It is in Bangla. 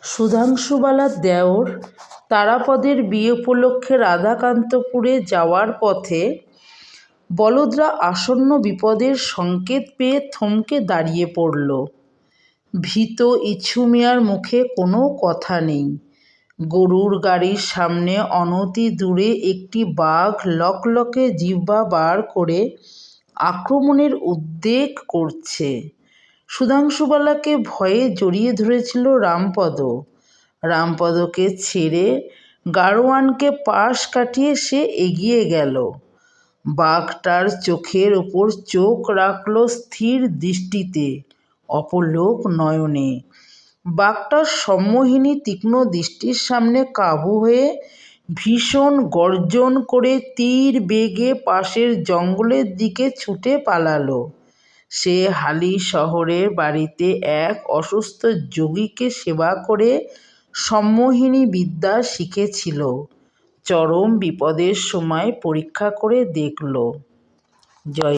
সুধাংশুবালার দেওর তারাপদের বিয়ে উপলক্ষে রাধাকান্তপুরে যাওয়ার পথে বলদরা আসন্ন বিপদের সংকেত পেয়ে থমকে দাঁড়িয়ে পড়ল। ভীত ইছু মিয়ার মুখে কোনো কথা নেই। গরুর গাড়ির সামনে অনতি দূরে একটি বাঘ লকলকে জিহ্বা বার করে আক্রমণের উদ্যোগ করছে। সুধাংশুবালাকে ভয়ে জড়িয়ে ধরেছিল রামপদ। রামপদকে ছেড়ে গাড়োয়ানকে পাশ কাটিয়ে সে এগিয়ে গেল। বাঘটার চোখের ওপর চোখ রাখল স্থির দৃষ্টিতে, অপলোক নয়নে। বাঘটার সম্মোহিনী তীক্ষ্ণ দৃষ্টির সামনে কাবু হয়ে ভীষণ গর্জন করে তীর বেগে পাশের জঙ্গলের দিকে ছুটে পালালো। সে হালি শহরের বাড়িতে এক অসুস্থ যোগীকে সেবা করে সম্মোহিনী বিদ্যা শিখেছিল। চরম বিপদের সময় পরীক্ষা করে দেখল। জয়।